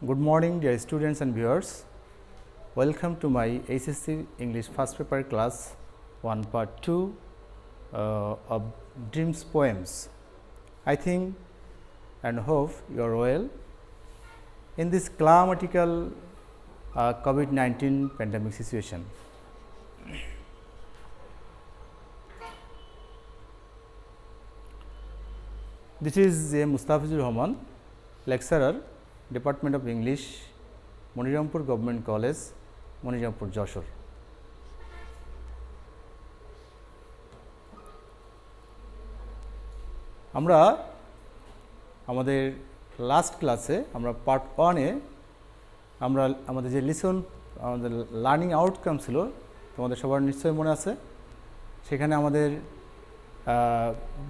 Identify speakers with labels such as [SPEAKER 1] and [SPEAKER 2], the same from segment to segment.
[SPEAKER 1] Good morning, dear students and viewers. Welcome to my HSC English first paper class 1 part 2 of Dreams Poems. I think and hope you are well. In this climatical COVID-19 pandemic situation, this is a Mustafizur Rahman, lecturer, Department of English, Monirampur Government College, Monirampur, Joshore. আমরা আমাদের last ক্লাসে আমরা part 1 এ আমরা আমাদের যে listen আমাদের learning outcome ছিল তোমাদের সবার নিশ্চয়ই মনে আছে। সেখানে আমাদের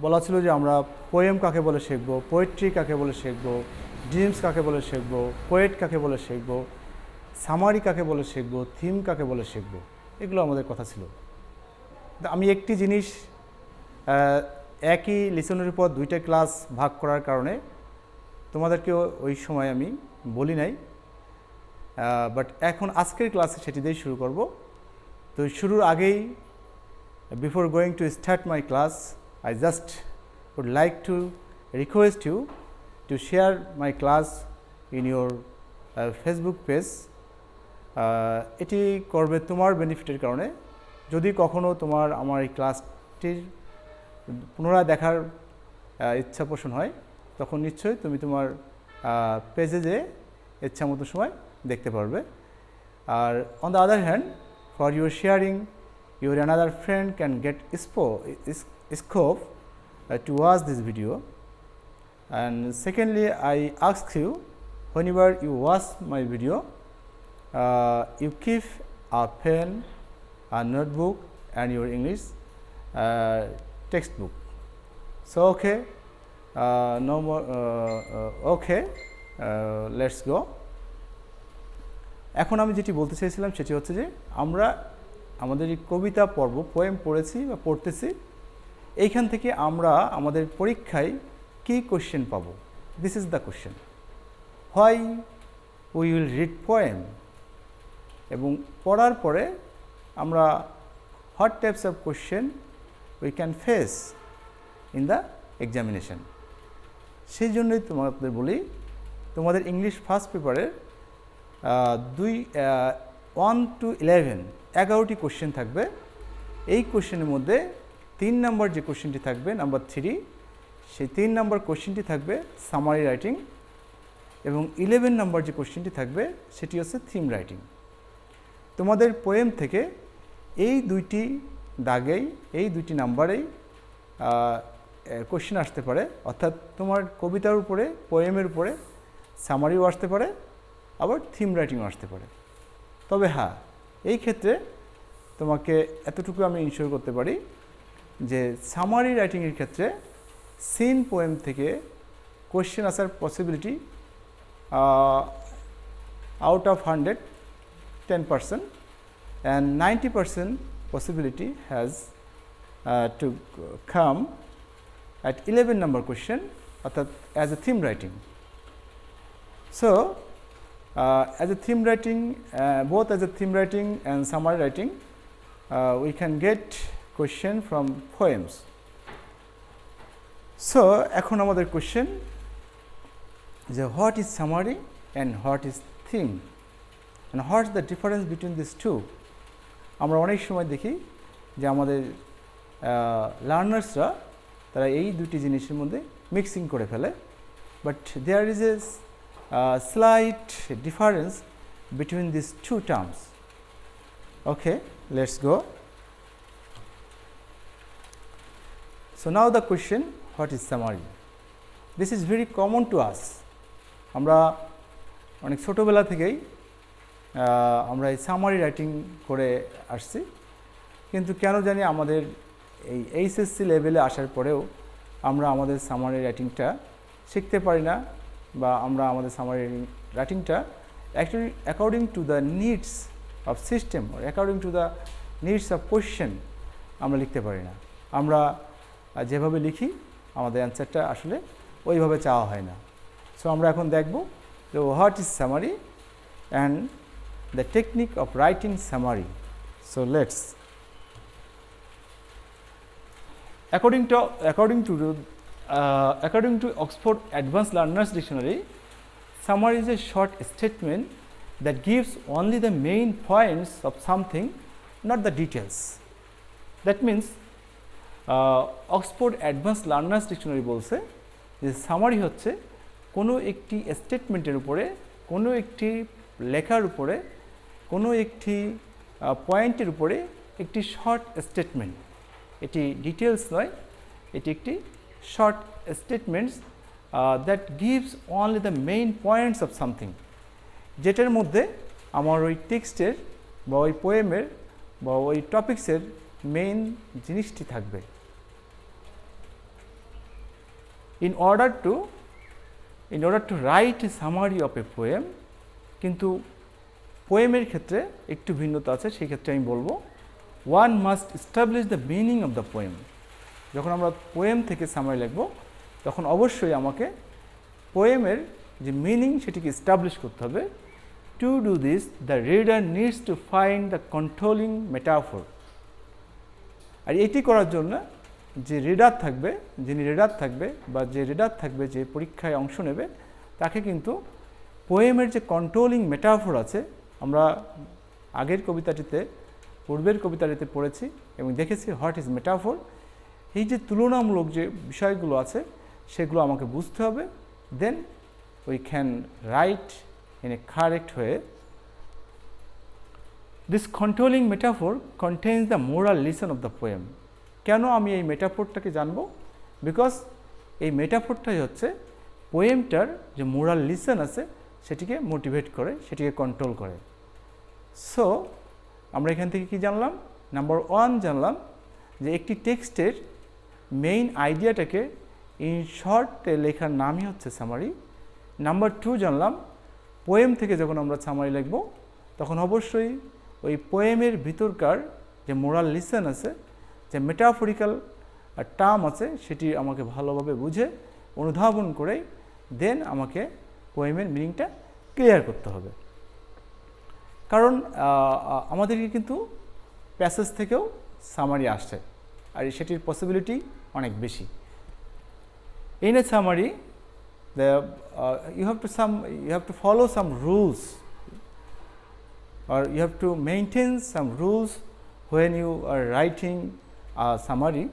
[SPEAKER 1] বলা ছিল যে আমরা পোয়েম কাকে বলে শিখব, পোয়েট্রি কাকে বলে শিখব, ড্রিমস কাকে বলে শিখব, পোয়েট কাকে বলে শিখব, সামারি কাকে বলে শিখব, থিম কাকে বলে শিখব, এগুলো আমাদের কথা ছিল। আমি একটি জিনিস একই লিসনের উপর দুইটা ক্লাস ভাগ করার কারণে তোমাদেরকে ওই সময় আমি বলি নাই, বাট এখন আজকের ক্লাসে সেটি দিয়েই শুরু করব। তো শুরুর আগেই before going to start my class, I just would like to request you to share my class in your Facebook page. এটি করবে তোমার বেনিফিটের কারণে। যদি কখনো তোমার আমার এই ক্লাসটির পুনরায় দেখার ইচ্ছা পোষণ হয়, তখন নিশ্চয়ই তুমি তোমার পেজে যে ইচ্ছা মতো সময় দেখতে পারবে। আর on the other hand, for your sharing, your another friend can get scope to watch this video. And secondly, I ask you, whenever you watch my video, you keep a pen, a notebook and your English textbook. So okay, no more okay, let's go. এখন আমি যেটি বলতে চাইছিলাম সেটি হচ্ছে যে আমরা আমাদের এই কবিতা পর্ব পোয়েম পড়েছি বা পড়তেছি, এইখান থেকে আমরা আমাদের পরীক্ষায় কি কোশ্চেন পাবো। This is the question, why we will read poem, এবং পড়ার পরে আমরা what types of question we can face in the examination. সেই জন্যই তোমাদের বলি, তোমাদের ইংলিশ ফার্স্ট পেপারের 1 to 11 11টি কোশ্চেন থাকবে। এই কোশ্চেনের মধ্যে 3 নম্বর যে কোশ্চেনটি থাকবে, নাম্বার 3, সেই 3 নম্বর কোশ্চেনটি থাকবে সামারি রাইটিং, এবং 11 নম্বর যে কোশ্চেনটি থাকবে সেটি হচ্ছে থিম রাইটিং। তোমাদের পোয়েম থেকে এই দুইটি দাগেই, এই দুইটি নাম্বারেই কোশ্চেন আসতে পারে, অর্থাৎ তোমার কবিতার উপরে, পোয়েমের উপরে সামারিও আসতে পারে, আবার থিম রাইটিংও আসতে পারে। তবে হ্যাঁ, এই ক্ষেত্রে তোমাকে এতটুকু আমি ইনশিওর করতে পারি যে সামারি রাইটিংয়ের ক্ষেত্রে সিন পোয়েম থেকে কোশ্চেন আসার possibility out of 100 10%, and 90% possibility has to come at 11 number question, অর্থাৎ as a theme writing. So as a theme writing, both as a theme writing and summary writing, we can get question from poems. So এখন আমাদের question যে what is summary and what is theme, and what is the difference between these two. আমরা অনেক সময় দেখি যে আমাদের লার্নার্সরা তারা এই দুটি জিনিসের মধ্যে মিক্সিং করে ফেলে, but there is a slight difference between these two terms. Okay, let's go. So now the question, what is summary? This is very common to us. আমরা অনেক ছোটোবেলা থেকেই আমরা এই সামারি রাইটিং করে আসছি, কিন্তু কেন জানি আমাদের এই এইচএসসি লেভেলে আসার পরেও আমরা আমাদের সামারি রাইটিংটা শিখতে পারি না, বা আমরা আমাদের সামারি রাইটিংটা actually according to the needs of system or according to the needs of question আমরা লিখতে পারি না। আমরা যেভাবে লিখি আমাদের অ্যান্সারটা আসলে ওইভাবে চাওয়া হয় না। সো আমরা এখন দেখব So what is summary and the technique of writing summary. So let's according to Oxford Advanced Learners Dictionary, summary is a short statement that gives only the main points of something, not the details. That means Oxford Advanced Learners Dictionary বলছে যে summary হচ্ছে কোনো একটি স্টেটমেন্টের উপরে, কোনো একটি লেখার উপরে, কোনো একটি পয়েন্টের উপরে একটি শর্ট স্টেটমেন্ট। এটি ডিটেলস নয়, এটি একটি short statements that gives only the main points of something, যেটার মধ্যে আমার ওই টেক্সটের বা ওই পোয়েমের বা ওই টপিক্সের মেইন জিনিসটি থাকবে। In order to write a summary of a poem, কিন্তু পোয়েমের ক্ষেত্রে একটু ভিন্নতা আছে, সেই ক্ষেত্রে আমি বলবো one must establish the meaning of the poem. যখন আমরা পোয়েম থেকে সামারি লিখব তখন অবশ্যই আমাকে পোয়েমের যে মিনিং সেটিকে এস্টাবলিশ করতে হবে। To do this, the reader needs to find the controlling metaphor. আর এটি করার জন্য যে রিডার থাকবে, যিনি রিডার থাকবে বা যে রিডার থাকবে যে পরীক্ষায় অংশ নেবে, তাকে কিন্তু পোয়েমের যে কন্ট্রোলিং মেটাফোর আছে, আমরা আগের কবিতাটিতে পূর্বের কবিতাটিতে পড়েছি এবং দেখেছি হোয়াট ইজ মেটাফোর, এই যে তুলনামূলক যে বিষয়গুলো আছে সেগুলো আমাকে বুঝতে হবে। Then we can write in a correct way. This controlling metaphor contains the moral lesson of the poem. কেন আমি এই মেটাফোরটাকে জানবো? বিকজ এই মেটাফোরটাই হচ্ছে পোয়েমটার যে মোরাল লিসন আছে সেটিকে মোটিভেট করে, সেটিকে কন্ট্রোল করে। সো আমরা এখান থেকে কি জানলাম? নাম্বার 1 জানলাম যে একটি টেক্সটের মেইন আইডিয়াটাকে ইন শর্টে লেখার নামই হচ্ছে সামারি। নাম্বার 2 জানলাম পোয়েম থেকে যখন আমরা সামারি লিখব তখন অবশ্যই ওই পোয়েমের ভিতরকার যে মোরাল লিসন আছে, যে মেটাফরিক্যাল টার্ম আছে, সেটি আমাকে ভালোভাবে বুঝে অনুধাবন করে দেন আমাকে পোয়েমের মিনিংটা ক্লিয়ার করতে হবে। কারণ আমাদেরকে কিন্তু প্যাসেজ থেকেও সামারি আসছে আর সেটির পসিবিলিটি অনেক বেশি। In a summary, you have to follow some rules, or you have to maintain some rules when you are writing a summary.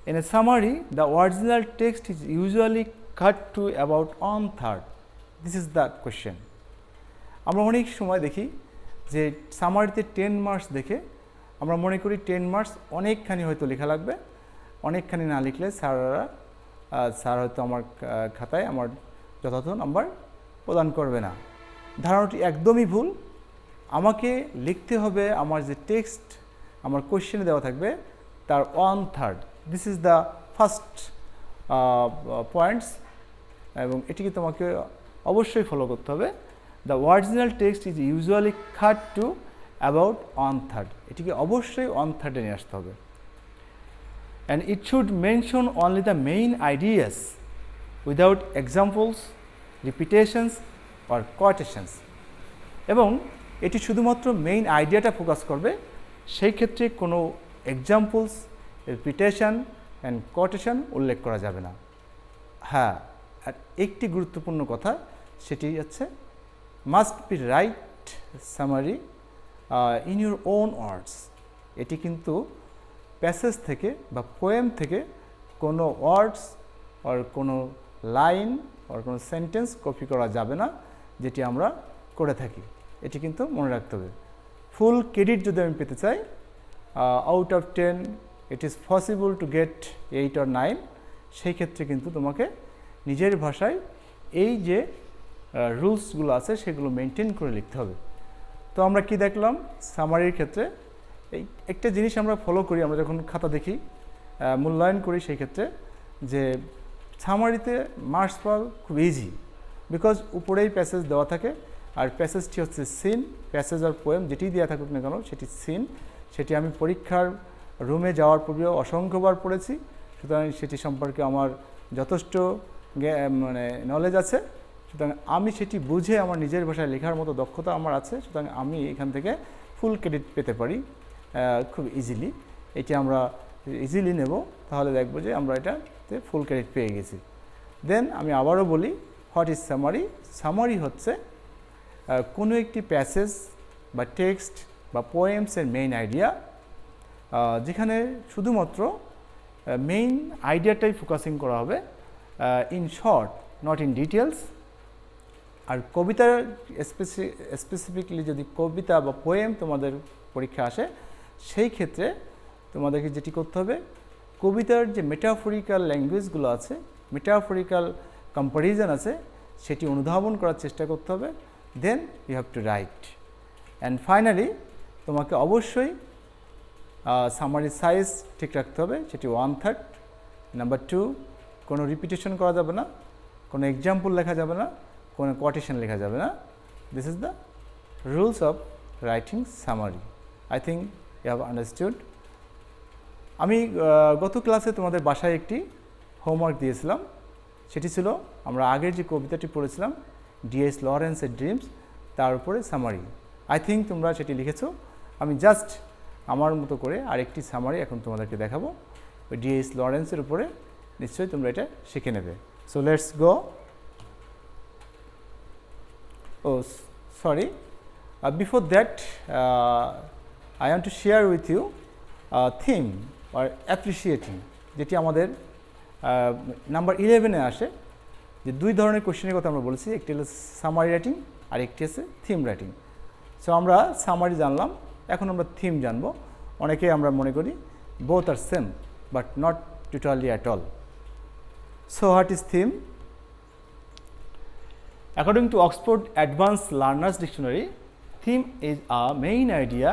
[SPEAKER 1] In a summary, the original text is usually cut to about 1/3. This is the question. আমরা অনেক সময় দেখি যে সামারিতে 10 marks দেখে আমরা মনে করি 10 marks অনেকখানি হয়তো লেখা লাগবে, অনেকখানি না লিখলে স্যার হয়তো আমার খাতায় আমার যথাযথ নাম্বার প্রদান করবে না। ধারণাটি একদমই ভুল। আমাকে লিখতে হবে আমার যে টেক্সট আমার কোশ্চেনে দেওয়া থাকবে তার 1/3। This is the first points এবং এটিকে তোমাকে অবশ্যই ফলো করতে হবে। The original text is usually cut to about 1/3। এটিকে অবশ্যই 1/3 নিয়ে আসতে হবে। And it should mention only the main ideas without examples, repetitions or quotations. এবং এটি শুধুমাত্র মেইন আইডিয়াটা ফোকাস করবে, সেই ক্ষেত্রে কোনো এক্সাম্পলস, রিপিটেশন অ্যান্ড কোটেশন উল্লেখ করা যাবে না। হ্যাঁ, আর একটি গুরুত্বপূর্ণ কথা সেটি হচ্ছে must be right summary in your own ওয়ার্ডস। এটি কিন্তু প্যাসেজ থেকে বা পোয়েম থেকে কোনো ওয়ার্ডস আর কোনো লাইন আর কোনো সেন্টেন্স কপি করা যাবে না, যেটি আমরা করে থাকি। এটি কিন্তু মনে রাখতে হবে। ফুল ক্রেডিট যদি আমি পেতে চাই, out of 10 it is possible to get 8 or 9, সেই ক্ষেত্রে কিন্তু তোমাকে নিজের ভাষায় এই যে রুলসগুলো আছে সেগুলো মেনটেন করে লিখতে হবে। তো আমরা কি দেখলাম সামারির ক্ষেত্রে? এই একটা জিনিস আমরা ফলো করি, আমরা যখন খাতা দেখি মূল্যায়ন করি, সেই ক্ষেত্রে যে সামারিতে মার্কস পাওয়া খুব ইজি, বিকজ উপরেই প্যাসেজ দেওয়া থাকে আর প্যাসেজটি হচ্ছে সিন, প্যাসেজ আর পোয়েম যেটি দেওয়া থাকুক না কেন সেটি সিন। সেটি আমি পরীক্ষার রুমে যাওয়ার পূর্বেও অসংখ্যবার পড়েছি, সুতরাং সেটি সম্পর্কে আমার যথেষ্ট নলেজ আছে সুতরাং আমি সেটি বুঝে আমার নিজের ভাষায় লেখার মতো দক্ষতা আমার আছে, সুতরাং আমি এখান থেকে ফুল ক্রেডিট পেতে পারি খুব ইজিলি। এটি আমরা ইজিলি নেব, তাহলে দেখব যে আমরা এটাতে ফুল ক্রেডিট পেয়ে গেছি। দেন আমি আবারও বলি, হোয়াট ইজ সামারি? সামারি হচ্ছে কোনো একটি প্যাসেজ বা টেক্সট বা পোয়েমসের মেইন আইডিয়া, যেখানে শুধুমাত্র মেইন আইডিয়াটাই ফোকাসিং করা হবে, in short, not in details. আর কবিতার স্পেসিফিকলি যদি কবিতা বা পোয়েম তোমাদের পরীক্ষা আসে, সেই ক্ষেত্রে তোমাদেরকে যেটি করতে হবে, কবিতার যে মেটাফরিক্যাল ল্যাঙ্গুয়েজগুলো আছে, মেটাফরিক্যাল কম্পারিজন আছে, সেটি অনুধাবন করার চেষ্টা করতে হবে। Then you have to write. And finally তোমাকে অবশ্যই সামারি সাইজ ঠিক রাখতে হবে, সেটি 1/3। নাম্বার 2, কোনো রিপিটেশন করা যাবে না, কোনো এক্সাম্পল লেখা যাবে না, কোনো কোটেশন লেখা যাবে না। This is the rules of writing summary. I think you have understood. আমি গত ক্লাসে তোমাদের বাসায় একটি হোমওয়ার্ক দিয়েছিলাম, সেটি ছিল আমরা আগের যে কবিতাটি পড়েছিলাম D.S. লরেন্সের ড্রিমস, তার উপরে সামারি। আই থিঙ্ক তোমরা সেটি লিখেছো। আমি জাস্ট আমার মতো করে আরেকটি সামারি এখন তোমাদেরকে দেখাবো ওই D.S. লরেন্সের উপরে, নিশ্চয়ই তোমরা এটা শিখে নেবে। So let's go. Oh, sorry. Before that, I want to share with you a theme or appreciating, যেটি আমাদের নাম্বার 11-এ আসে। যে দুই ধরনের কোশ্চেনের কথা আমরা বলেছি, একটি হলো সামারি রাইটিং আর একটি আছে থিম রাইটিং। সো আমরা সামারি জানলাম, এখন আমরা থিম জানবো। অনেকে আমরা মনে করি বোথ আর same, but not totally at all. So what is theme? According to Oxford Advanced Learners Dictionary, theme is a main idea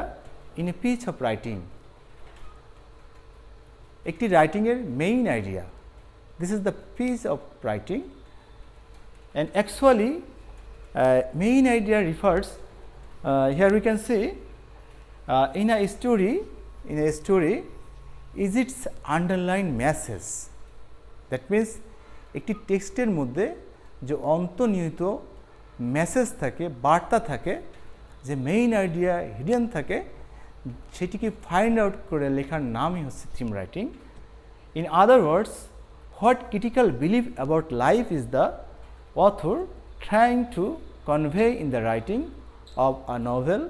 [SPEAKER 1] in a piece of writing. একটি রাইটিংয়ের main idea, this is the piece of writing. And actually main idea refers, here we can see in a story is its underlying message. That means একটি টেক্সটের মধ্যে যে অন্তর্নিহিত message থাকে, বার্তা থাকে, যে মেইন আইডিয়া হিডেন থাকে, সেটিকে ফাইন্ড আউট করে লেখার নামই হচ্ছে theme writing. In other words, what critical believe about life is the author trying to convey in the writing of a novel,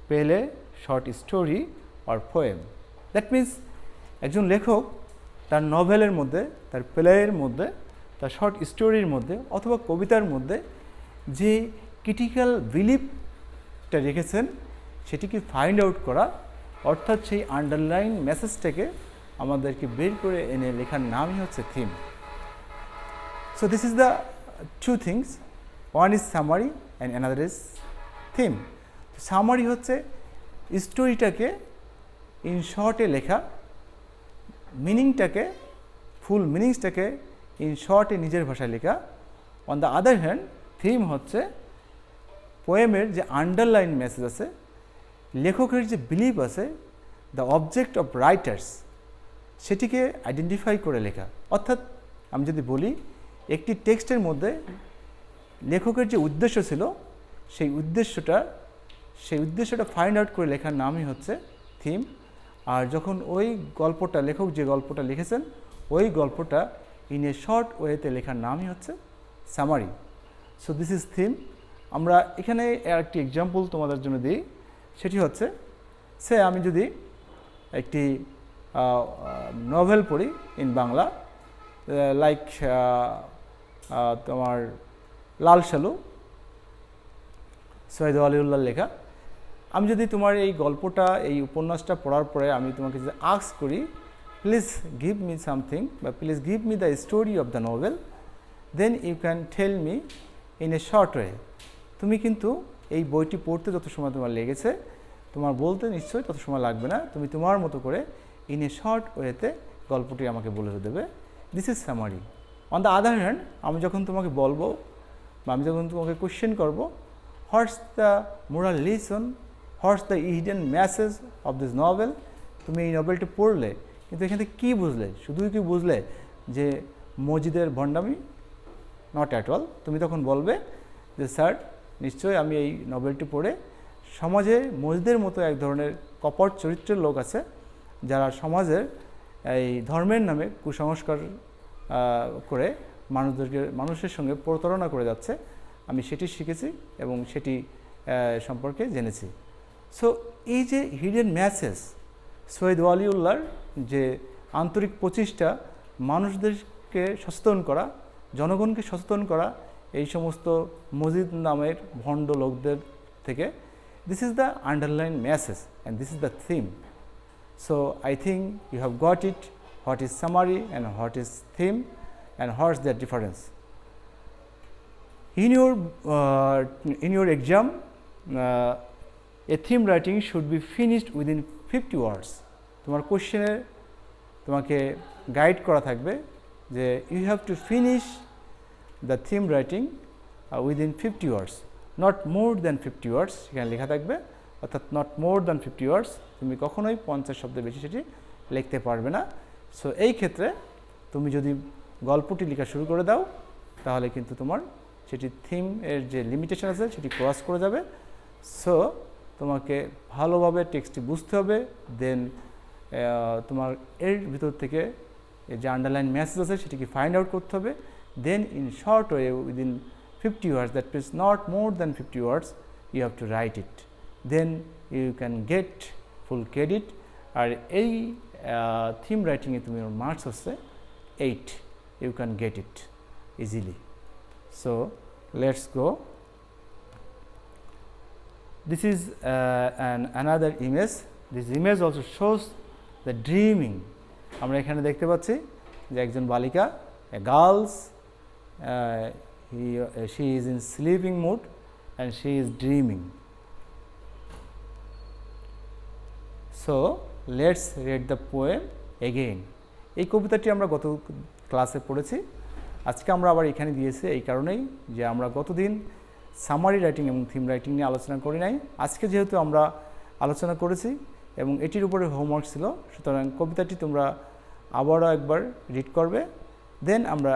[SPEAKER 1] play, short story or poem. That means একজন লেখক তার নভেলের মধ্যে, তার প্লেয়ের মধ্যে, তার শর্ট স্টোরির মধ্যে অথবা কবিতার মধ্যে যে ক্রিটিক্যাল বিলিফটা রেখেছেন, সেটিকে ফাইন্ড আউট করা, অর্থাৎ সেই আন্ডারলাইন মেসেজটাকে আমাদেরকে বের করে এনে লেখার নামই হচ্ছে theme. So this is the two things, one is summary and another is theme. Summary হচ্ছে স্টোরিটাকে ইন শর্টে লেখা, মিনিংটাকে, ফুল মিনিংসটাকে ইন শর্টে নিজের ভাষায় লেখা। On the other hand, theme হচ্ছে পোয়েমের যে আন্ডারলাইন মেসেজ আছে, লেখকের যে বিলিভ আছে, দ্য অবজেক্ট অফ রাইটার্স, সেটিকে আইডেন্টিফাই করে লেখা। অর্থাৎ আমি যদি বলি, একটি টেক্সটের মধ্যে লেখকের যে উদ্দেশ্য ছিল, সেই উদ্দেশ্যটা ফাইন্ড আউট করে লেখার নামই হচ্ছে থিম। আর যখন ওই গল্পটা, লেখক যে গল্পটা লিখেছেন, ওই গল্পটা ইন এ শর্ট ওয়েতে লেখার নামই হচ্ছে summary. So this is theme. আমরা এখানে একটি এক্সাম্পল তোমাদের জন্য দিই, সেটি হচ্ছে, সে আমি যদি একটি নভেল পড়ি ইন বাংলা, লাইক তোমার লাল সালু, সৈয়দ ওয়ালিউল্লাহর লেখা। আমি যদি তোমার এই গল্পটা, এই উপন্যাসটা পড়ার পরে আমি তোমাকে যদি আস্ক করি, প্লিজ গিভ মি সামথিং বা please give me the story of the novel, then you can tell me in a short way. তুমি কিন্তু এই বইটি পড়তে যত সময় তোমার লেগেছে, তোমার বলতে নিশ্চয়ই তত সময় লাগবে না। তুমি তোমার মতো করে ইন এ শর্ট ওয়েতে গল্পটি আমাকে বলে দেবে। This is summary. On the other hand, আমি যখন তোমাকে বলবো বা আমি যখন তোমাকে কোয়েশ্চেন করবো, what's the moral lesson, what's the hidden message of this novel, তুমি এই নভেলটি পড়লে কিন্তু এখান থেকে কী বুঝলে? শুধুই কি বুঝলে যে মসজিদের ভণ্ডামি? Not at all. তুমি তখন বলবে যে স্যার নিশ্চয়ই আমি এই নভেলটি পড়ে সমাজে মসজিদের মতো এক ধরনের কপট চরিত্রের লোক আছে যারা সমাজের এই ধর্মের নামে কুসংস্কার করে মানুষের সঙ্গে প্রতারণা করে যাচ্ছে, আমি সেটি শিখেছি এবং সেটি সম্পর্কে জেনেছি। সো এই যে হিডেন মেসেজ, সৈয়দ ওয়ালিউল্লাহর যে আন্তরিক প্রচেষ্টা মানুষদেরকে সচেতন করা, জনগণকে সচেতন করা এই সমস্ত মসজিদ নামের ভণ্ড লোকদের থেকে, this is the underlying message and this is the theme. So I think you have got it, what is summary and what is theme and what is the difference. In your exam, a theme writing should be finished within 50 words. তোমার কোশ্চেনে তোমাকে guide করা থাকবে যে you have to finish the theme writing within 50 words, not more than 50 words সেখানে লেখা থাকবে, অর্থাৎ not more than 50 words, তুমি কখনোই 50 শব্দের বেশি সেটি লিখতে পারবে না। সো এই ক্ষেত্রে তুমি যদি গল্পটি লেখা শুরু করে দাও তাহলে কিন্তু তোমার সেটি থিম এর যে লিমিটেশন আছে সেটি ক্রস করে যাবে। সো তোমাকে ভালোভাবে টেক্সটটি বুঝতে হবে, দেন তোমার এর ভিতর থেকে যে আন্ডারলাইন মেসেজ আছে সেটিকে ফাইন্ড আউট করতে হবে, then in short way within 50 words, that means not more than 50 words, you have to write it, then you can get full credit. আর এই থিম রাইটিংয়ে তুমি মার্কস হচ্ছে 8, you can get it easily. So let's go. This is another image. This image also shows the dreaming. আমরা এখানে দেখতে পাচ্ছি যে একজন বালিকা, a girls, she is in sleeping mood and she is dreaming. So let's read the poem again. এই কবিতাটি আমরা গত ক্লাসে পড়েছি, আজকে আমরা আবার এখানে দিয়েছি এই কারণেই যে আমরা গতদিন সামারি রাইটিং এবং থিম রাইটিং নিয়ে আলোচনা করি নাই। আজকে যেহেতু আমরা আলোচনা করেছি এবং এটির উপরে হোমওয়ার্ক ছিল, সুতরাং কবিতাটি তোমরা আবারও একবার রিড করবে, দেন আমরা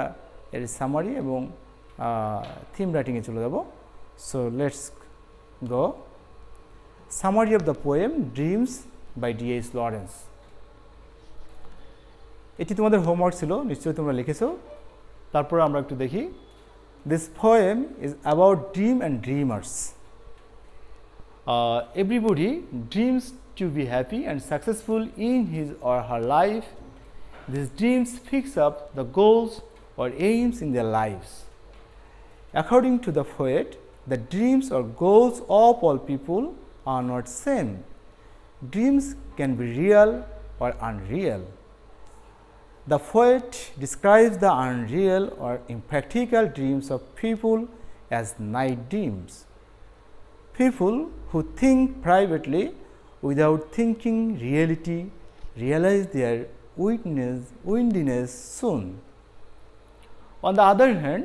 [SPEAKER 1] এর সামারি এবং থিম রাইটিংয়ে চলে যাব। So let's go. Summary of the poem dreams by D.H. Lawrence. এটি তোমাদের হোমওয়ার্ক ছিল, নিশ্চয়ই তোমরা লিখেছো। তারপরে আমরা একটু দেখি। This poem is about dream and dreamers. Everybody dreams to be happy and successful in his or her life. These dreams fix up the goals or aims in their lives. According to the poet, the dreams or goals of all people are not same. Dreams can be real or unreal. The poet describes the unreal or impractical dreams of people as night dreams. People who think privately without thinking reality realize their windiness soon. On the other hand,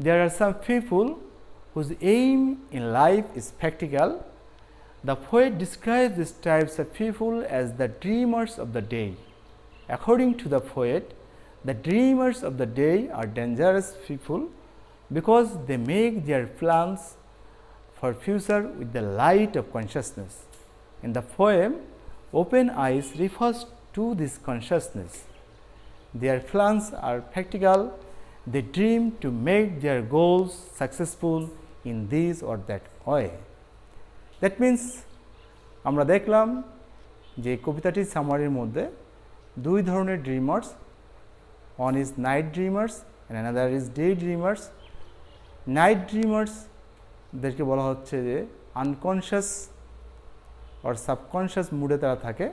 [SPEAKER 1] there are some people whose aim in life is practical. The poet describes these types of people as the dreamers of the day. According to the poet, the dreamers of the day are dangerous people because they make their plans for future with the light of consciousness. In the poem, open eyes refers to this consciousness. Their plans are practical. They dream to make their goals successful in this or that way. That means আমরা দেখলাম যে কবিতাটির সামারির মধ্যে দুই ধরনের dreamers, one is night dreamers and another is day dreamers. Night ড্রিমার্সদেরকে বলা হচ্ছে যে আনকনশিয়াস or subconscious মুডে তারা থাকে,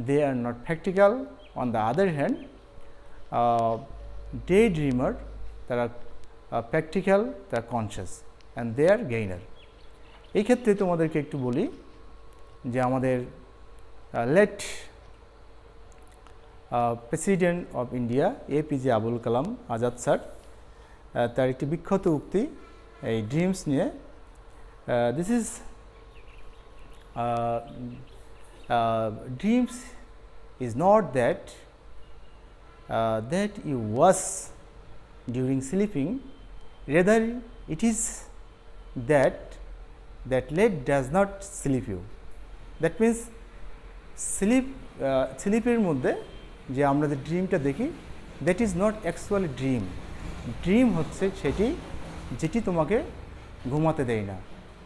[SPEAKER 1] they are not practical. On the other hand day dreamer তারা প্র্যাকটিক্যাল, তারা conscious and they are gainer. এই ক্ষেত্রে তোমাদেরকে একটু বলি যে আমাদের late president of India APJ Abul Kalam Azad sir, তার একটি বিখ্যাত উক্তি এই ড্রিমস নিয়ে। This is dreams is not that you was during sleeping, rather it is that late does not sleep you. That means স্লিপের মধ্যে যে আমরা যে ড্রিমটা দেখি, that is not actually dream. Dream হচ্ছে সেটি যেটি তোমাকে ঘুমাতে দেয় না।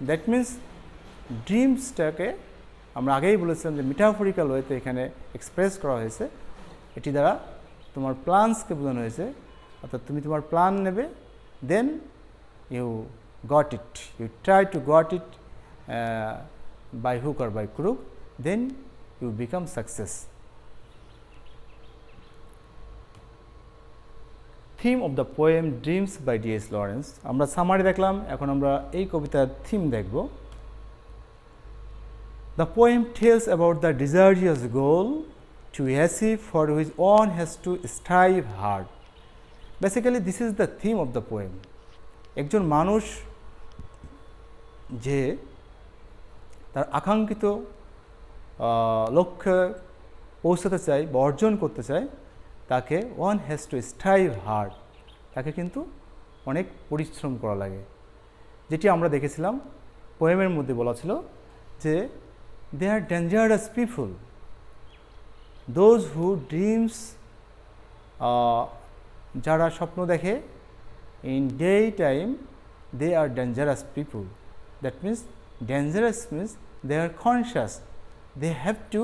[SPEAKER 1] দ্যাট মিন্স ড্রিমসটাকে আমরা আগেই বলেছিলাম যে মেটাফরিক্যাল ওয়েতে এখানে এক্সপ্রেস করা হয়েছে। এটি দ্বারা তোমার প্ল্যানসকে বোঝানো হয়েছে, অর্থাৎ তুমি তোমার প্ল্যান নেবে, then you got it, you try to got it by hook or by crook, then you become success. Theme of the poem Dreams by D.S. Lawrence. আমরা সামারি দেখলাম, এখন আমরা এই কবিতার থিম দেখব। The poem tells about the desirous goal to achieve for which one has to strive hard. Basically this is the theme of the poem. একজন মানুষ যে তার আকাঙ্ক্ষিত লক্ষ্যে পৌঁছাতে চায় বা অর্জন করতে চায়, তাকে one has to strive hard, তাকে কিন্তু অনেক পরিশ্রম করা লাগে। যেটি আমরা দেখেছিলাম পোয়েমের মধ্যে বলা ছিল যে they are dangerous people, those who dreams, যারা স্বপ্ন দেখে in day time, they are dangerous people. That means dangerous means they are conscious, they have to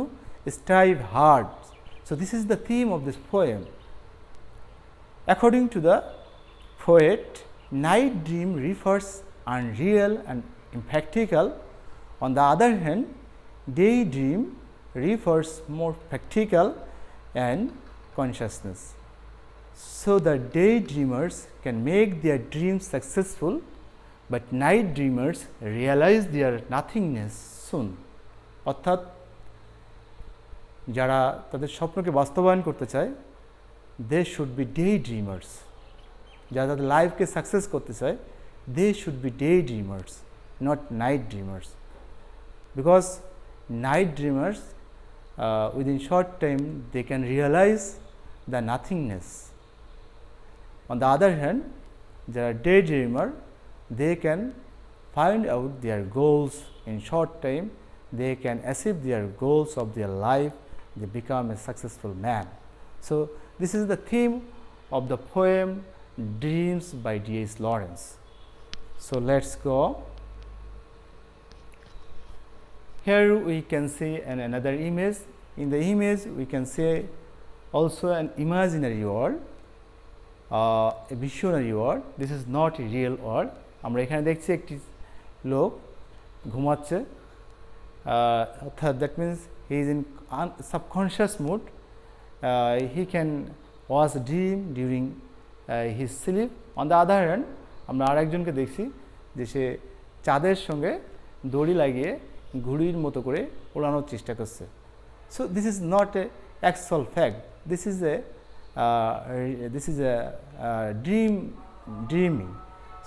[SPEAKER 1] strive hard. So this is the theme of this poem. According to the poet, night dream refers unreal and impractical. On the other hand, daydream refers more practical and consciousness. So the daydreamers can make their dreams successful, but night dreamers realize their nothingness soon. অর্থাৎ যারা তাদের স্বপ্নকে বাস্তবায়ন করতে চায়, they should be daydreamers. যারা তাদের লাইফকে success করতে চায়, they should be daydreamers, not night dreamers. Because night dreamers within short time they can realize the nothingness. On the other hand, যারা daydreamer, they can find out their goals in short time, they can achieve their goals of their life, they become a successful man. So this is the theme of the poem Dreams by D.S. Lawrence. So let's go. Here we can see another image. In the image we can see also an imaginary world, a visionary world. This is not a real world. আমরা এখানে দেখছি একটি লোক ঘুমাচ্ছে, অর্থাৎ that means he is in subconscious mood, he can watch dream during his sleep. On the other hand আমরা আরেকজনকে দেখছি যে সে চাঁদের সঙ্গে দড়ি লাগিয়ে ঘুড়ির মতো করে ওড়ানোর চেষ্টা করছে। So this is not a actual fact, this is a dreaming.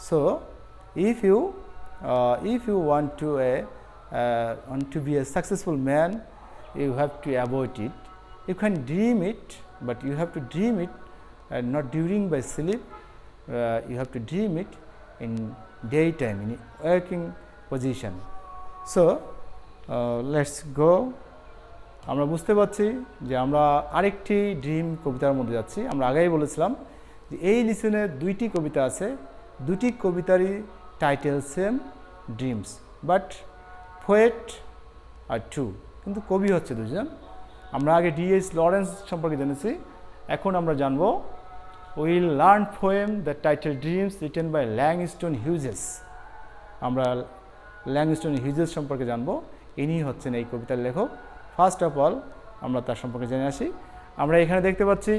[SPEAKER 1] So if you want to be a successful man, you have to avoid it. You can dream it, but you have to dream it not during by sleep. You have to dream it in daytime, in working position. So let's go. আমরা বুঝতে পারছি যে আমরা আরেকটি dream কবিতার মধ্যে যাচ্ছি। আমরা আগেই বলেছিলাম যে এই লিসনে দুইটি কবিতা আছে, দুটি কবিতারই title same, dreams, but poet are two, কিন্তু কবি হচ্ছে দুজন। আমরা আগে D.S. লরেন্স সম্পর্কে জেনেছি, এখন আমরা জানবো will learn poem the title dreams written by Langston Hughes. আমরা ল্যাংস্টন হিউজেস সম্পর্কে জানবো, ইনি হচ্ছেন এই কবিতার লেখক। ফার্স্ট অফ অল আমরা তার সম্পর্কে জেনে আসি। আমরা এখানে দেখতে পাচ্ছি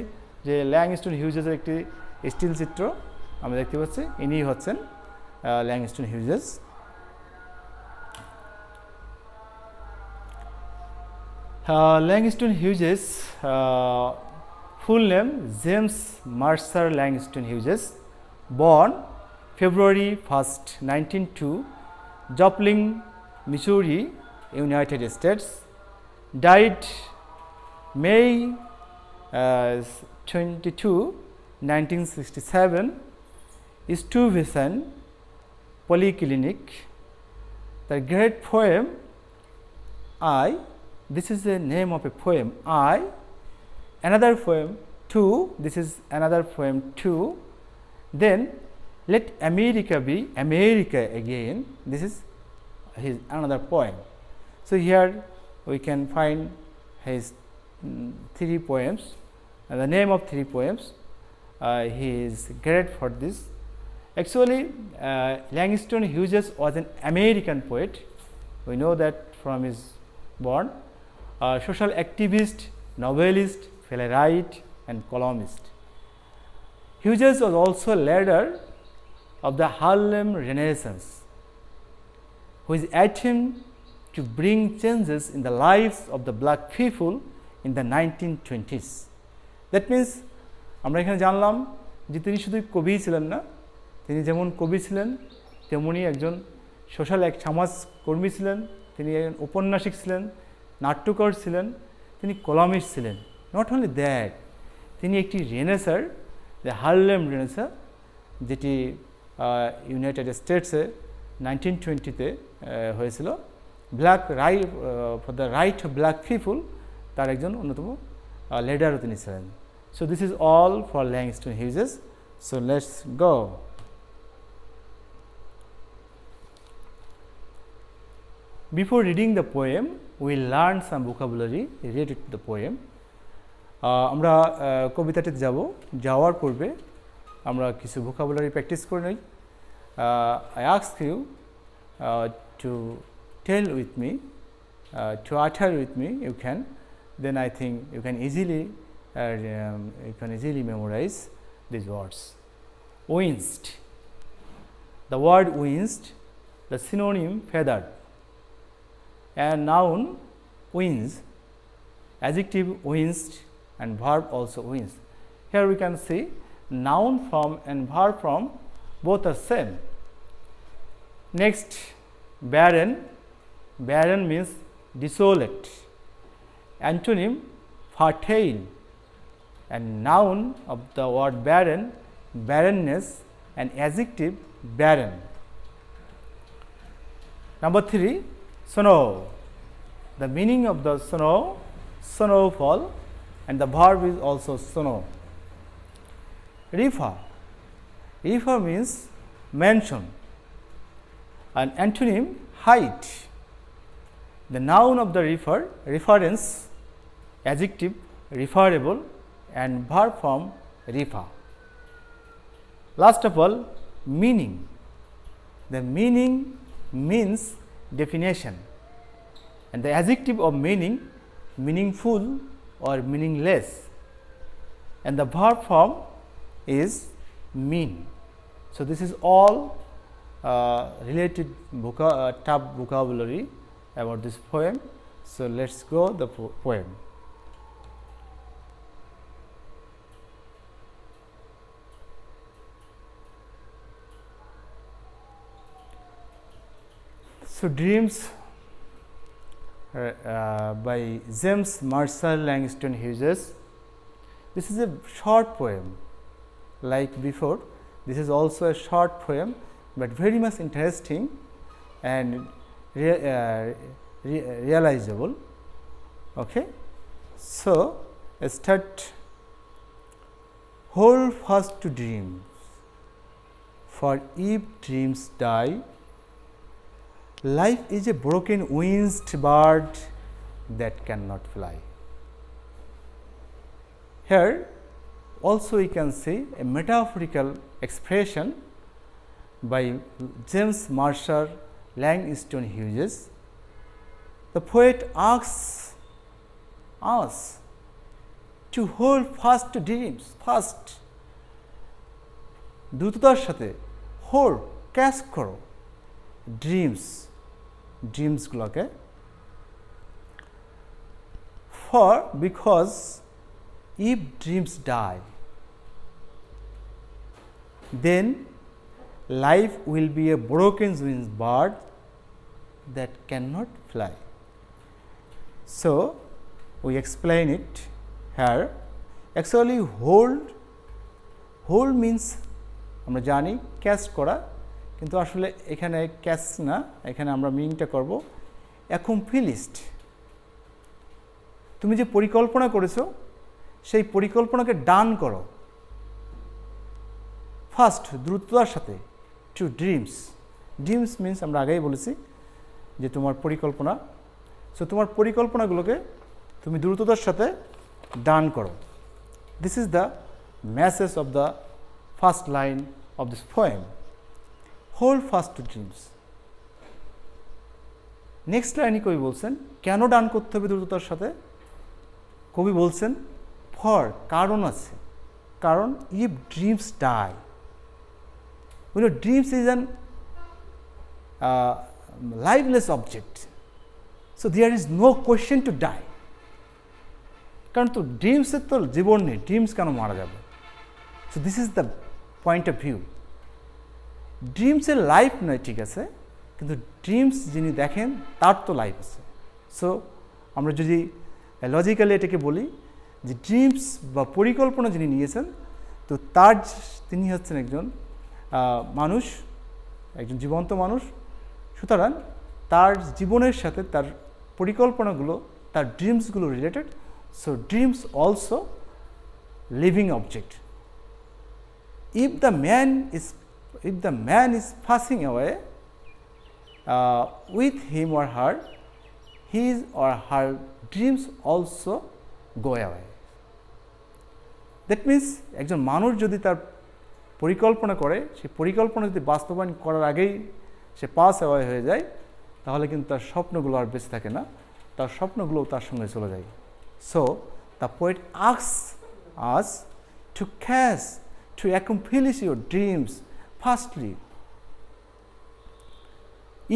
[SPEAKER 1] যে ল্যাংস্টন হিউজেসের একটি স্টিল চিত্র আমরা দেখতে পাচ্ছি, ইনি হচ্ছেন Langston Hughes. Langston Hughes, full name James Mercer Langston Hughes, born February 1st, 1902, Joplin, Missouri, United States, died May 22, 1967, is Stuyvesant, polyclinic. The great poem I, this is the name of a poem I, another poem 2, this is another poem 2, then let America be America again, this is his another poem. So, here we can find his 3 poems and the name of 3 poems. He is great for this. Actually, Langston Hughes was an American poet. We know that from his born, social activist, novelist, playwright and columnist. Hughes was also leader of the Harlem Renaissance, whose attempt to bring changes in the lives of the black people in the 1920s. That means আমরা এখানে জানলাম যে তিনি শুধু কবি ছিলেন না, তিনি যেমন কবি ছিলেন তেমনি একজন সোশ্যাল সমাজকর্মী ছিলেন, তিনি একজন ঔপন্যাসিক ছিলেন, নাট্যকার ছিলেন, তিনি কলামিস্ট ছিলেন। নট অনলি দ্যাট, তিনি একটি রেনেসার, দ্য হারলেম রেনেসার, যেটি ইউনাইটেড স্টেটসে 1920-তে হয়েছিল, black right for the right of black people, তার একজন অন্যতম লিডারও তিনি ছিলেন। So, this is all for Langston Hughes. So, let us go. Before reading the poem, we learn some vocabulary related to the poem. আমরা কবিতাটিতে যাওয়ার পূর্বে আমরা কিছু vocabulary practice করে নেই। I ask you to tell with me, to utter with me, you can, then I think you can easily memorize these words. Winged. The word winged, the synonym feathered, and noun wings, adjective winged, and verb also wings. Here we can see noun form and verb form both are same. Next, barren. Barren means desolate. Antonym fertile, and noun of the word barren, barrenness, and adjective barren. Number 3, snow. The meaning of the snow, snowfall, and the verb is also snow. River. River means mansion, and antonym height. The noun of the river, reference, adjective referable, and verb form river. Last of all, meaning. The meaning means definition, and the adjective of meaning, meaningful or meaningless, and the verb form is mean. So, this is all related top vocabulary about this poem. So, let us go the poem. So, Dreams by James Marshall Langston Hughes. This is a short poem like before. This is also a short poem, but very much interesting and realizable. Okay. So, start. Hold fast to dreams, for if dreams die, life is a broken winged bird that cannot fly. Here also we can see a metaphorical expression by James Marshall Langston Hughes. The poet asks us to hold fast to dreams, fast, দ্রুততার সাথে hold, catch করো dreams গুলোকে, for because if dreams die, then life will be a broken winged bird that cannot fly. So, we explain it here. Actually, hold means আমরা জানি catch করা, কিন্তু আসলে এখানে ক্যাচ না, এখানে আমরা মিনিংটা করব অ্যাকমপ্লিশড। তুমি যে পরিকল্পনা করেছো সেই পরিকল্পনাকে ডান করো ফার্স্ট, দ্রুততার সাথে। টু ড্রিমস, ড্রিমস মিনস আমরা আগেই বলেছি যে তোমার পরিকল্পনা। সো তোমার পরিকল্পনাগুলোকে তুমি দ্রুততার সাথে ডান করো। This is the message of the first line of this poem, hold fast to dreams. Next লাইনে কবি বলছেন কেন ডান করতে হবে দ্রুততার সাথে। কবি বলছেন ফর, কারণ আছে, কারণ if dreams die, dreams is an lifeless object, so there is no question to die. কারণ তো ড্রিমসের তো জীবন নেই, ড্রিমস কেন মারা যাবে। So this is the point of view. ড্রিমসের লাইফ নয় ঠিক আছে, কিন্তু ড্রিমস যিনি দেখেন তার তো লাইফ আছে। সো আমরা যদি লজিক্যালি এটাকে বলি যে ড্রিমস বা পরিকল্পনা যিনি নিয়েছেন, তো তিনি হচ্ছেন একজন মানুষ, একজন জীবন্ত মানুষ। সুতরাং তার জীবনের সাথে তার পরিকল্পনাগুলো, তার ড্রিমসগুলো related. So dreams also living object. If the man is passing away with him or her, his or her dreams also go away. That means একজন মানুষ যদি তার পরিকল্পনা করে, সেই পরিকল্পনা যদি বাস্তবায়ন করার আগেই সে পাস অ্যাওয়ে হয়ে যায়, তাহলে কিন্তু তার স্বপ্নগুলো আর বেঁচে থাকে না, তার স্বপ্নগুলোও তার সঙ্গে চলে যায়। So the poet asks us to catch, to accomplish your dreams firstly.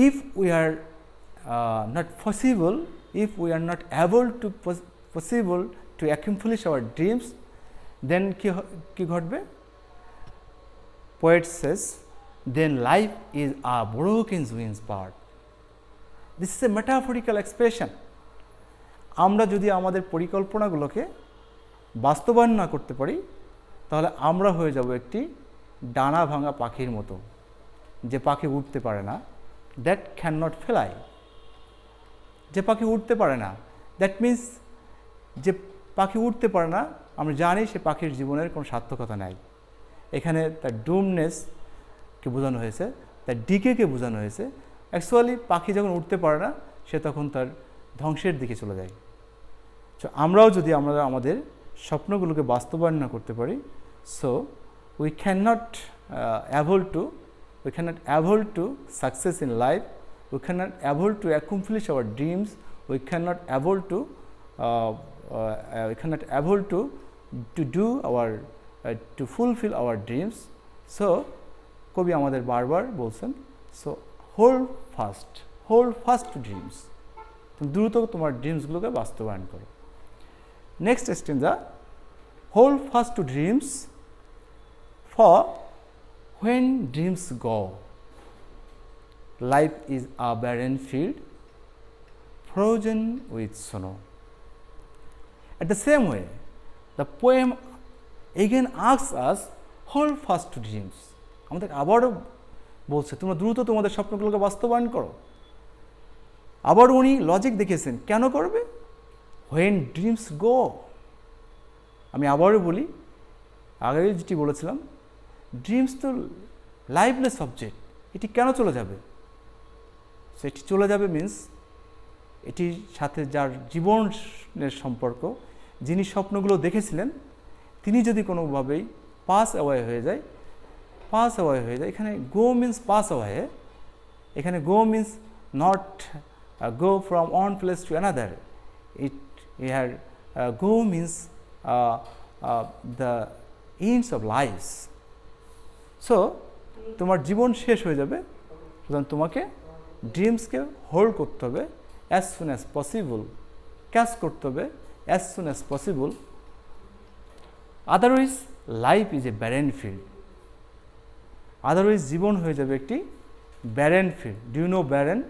[SPEAKER 1] If we are not possible, if we are not able to possible to accomplish our dreams, then কি ঘটবে? Poet says, then life is a broken wings part. This is a metaphorical expression. আমরা যদি আমাদের পরিকল্পনাগুলোকে বাস্তবায়ন না করতে পারি, তাহলে আমরা হয়ে যাব একটি ডানা ভাঙা পাখির মতো, যে পাখি উঠতে পারে না, দ্যাট ক্যান নট ফ্লাই। যে পাখি উঠতে পারে না, দ্যাট মিন্স যে পাখি উঠতে পারে না, আমরা জানি সে পাখির জীবনের কোনো সার্থকতা নাই। এখানে তার ডুমনেসকে বোঝানো হয়েছে, তার ডিকেকে বোঝানো হয়েছে। অ্যাকচুয়ালি পাখি যখন উঠতে পারে না, সে তখন তার ধ্বংসের দিকে চলে যায়। সো আমরাও যদি আমরা আমাদের স্বপ্নগুলোকে বাস্তবায়ন না করতে পারি, so we cannot able to success in life, we cannot able to accomplish our dreams, we cannot able to do our to fulfill our dreams. So কবি আমাদের বারবার বলছেন, so hold fast to dreams, তুমি দ্রুত তোমার ড্রিমসগুলোকে বাস্তবায়ন করো। Next stanza, hold fast to dreams, for when dreams go, life is a barren field frozen with snow. At the same way, the poem again asks us, hold fast to dreams. আমাদের আবারও বলছে তোমরা দ্রুত তোমাদের স্বপ্নগুলোকে বাস্তবায়ন করো। আবার উনি লজিক দেখিয়েছেন কেন করবে, when dreams go। আমি আবারও বলি, আগে যেটি বলেছিলাম, ড্রিমস তো লাইভলেস অবজেক্ট, এটি কেন চলে যাবে? সেটি চলে যাবে মিন্স এটির সাথে যার জীবনের সম্পর্ক, যিনি স্বপ্নগুলো দেখেছিলেন, তিনি যদি কোনোভাবেই পাস অ্যাওয়ে হয়ে যায়, এখানে গো মিন্স পাস অ্যাওয়ে, এখানে go means not go from one place to another. Here go means the ends of lives. So তোমার জীবন শেষ হয়ে যাবে, সুতরাং তোমাকে ড্রিমসকে হোল্ড করতে হবে as soon as possible, catch করতে হবে as soon as possible. Otherwise life is a barren field. Otherwise জীবন হয়ে যাবে একটি barren field. Do you know barren?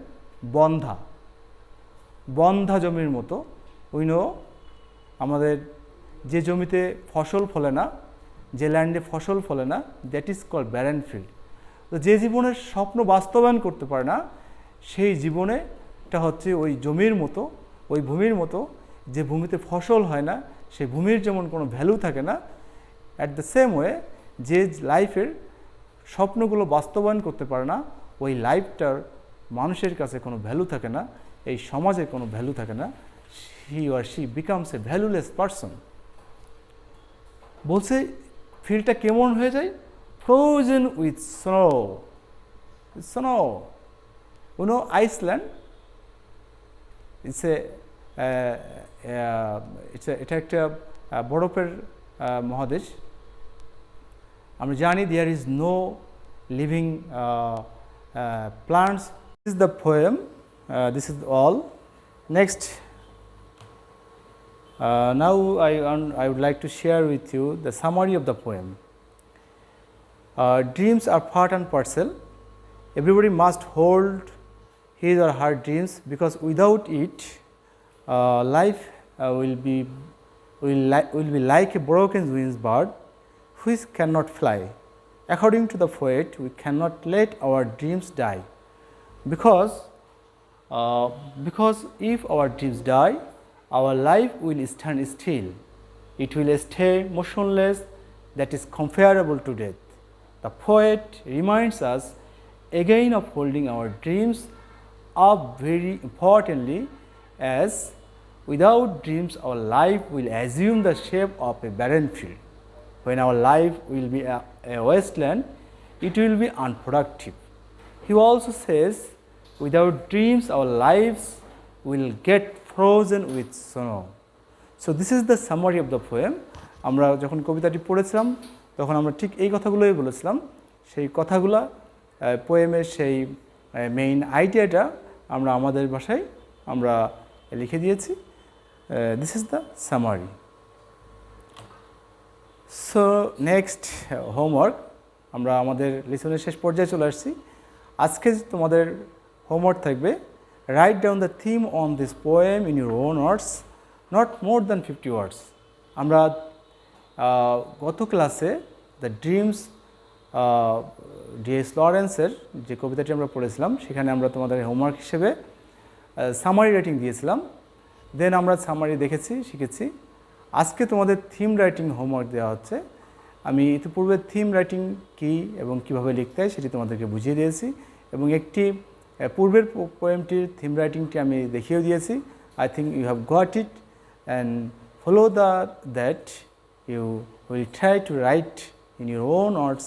[SPEAKER 1] বন্ধা জমির মতো। উই নো, আমাদের যে জমিতে ফসল ফলে না, যে ল্যান্ডে ফসল ফলে না, that is called barren field. তো যে জীবনের স্বপ্ন বাস্তবায়ন করতে পারে না সেই জীবনেটা হচ্ছে ওই জমির মতো, ওই ভূমির মতো, যে ভূমিতে ফসল হয় না, সেই ভূমির যেমন কোনো ভ্যালু থাকে না, অ্যাট দ্য সেম ওয়ে যে লাইফের স্বপ্নগুলো বাস্তবায়ন করতে পারে না ওই লাইফটার মানুষের কাছে কোনো ভ্যালু থাকে না, এই সমাজে কোনো ভ্যালু থাকে না, he or she becomes a valueless person. বলছে ফিল্ডটা কেমন হয়ে যায়? Frozen with snow. Snow, Iceland এটা একটা বরফের মহাদেশ। আমরা জানি there is no living plants. This is the poem, this is all. Next, now I would like to share with you the summary of the poem. Dreams are part and parcel. Everybody must hold his or her dreams, because without it life will be like a broken winged bird which cannot fly. According to the poet, we cannot let our dreams die, because if our dreams die, our life will stand still. It will stay motionless, that is comparable to death. The poet reminds us again of holding our dreams up very importantly, as without dreams our life will assume the shape of a barren field. When our life will be a wasteland, it will be unproductive. He also says, without dreams our lives will get frozen with snow. So this is the summary of the poem. আমরা যখন কবিতাটি পড়েছিলাম তখন আমরা ঠিক এই কথাগুলোই বলেছিলাম। সেই কথাগুলো পোয়েমের সেই মেইন আইডিয়াটা আমরা আমাদের ভাষায় আমরা লিখে দিয়েছি। This is the summary. So next homework, আমরা আমাদের লিসনের শেষ পর্যায়ে চলে আসছি। আজকে তোমাদের হোমওয়ার্ক থাকবে, write down the theme on this poem in your own words, not more than 50 words. আমরা গত ক্লাসে দ্য ড্রিমস ডিএস লরেন্সের যে কবিতাটি আমরা পড়েছিলাম সেখানে আমরা তোমাদের হোমওয়ার্ক হিসেবে সামারি রাইটিং দিয়েছিলাম। দেন আমরা সামারি দেখেছি, শিখেছি। আজকে তোমাদের থিম রাইটিং হোমওয়ার্ক দেওয়া হচ্ছে। আমি ইতিপূর্বে থিম রাইটিং কী এবং কীভাবে লিখতে হয় সেটি তোমাদেরকে বুঝিয়ে দিয়েছি, এবং একটি পূর্বের পোয়েমটির থিম রাইটিংটি আমি দেখিয়েও দিয়েছি। I think you have got it, and follow that you will try to write in your own words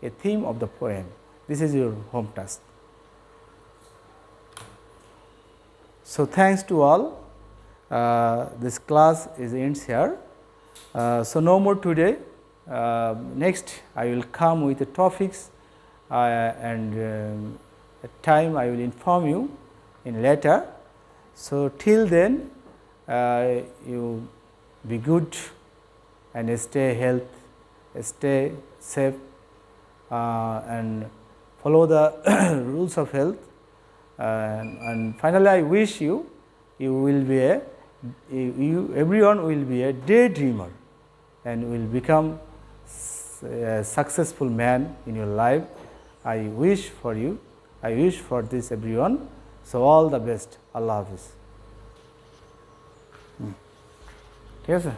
[SPEAKER 1] a theme of the poem. This is your home task. So thanks to all. This class ends here. So no more today. Next I will come with the topics, and at time I will inform you in later. So till then you be good and stay healthy, stay safe, and follow the rules of health, and finally I wish you will be everyone will be a daydreamer and will become a successful man in your life. I wish for you, I wish for this everyone. So all the best. Allah Hafiz. ঠিক আছে।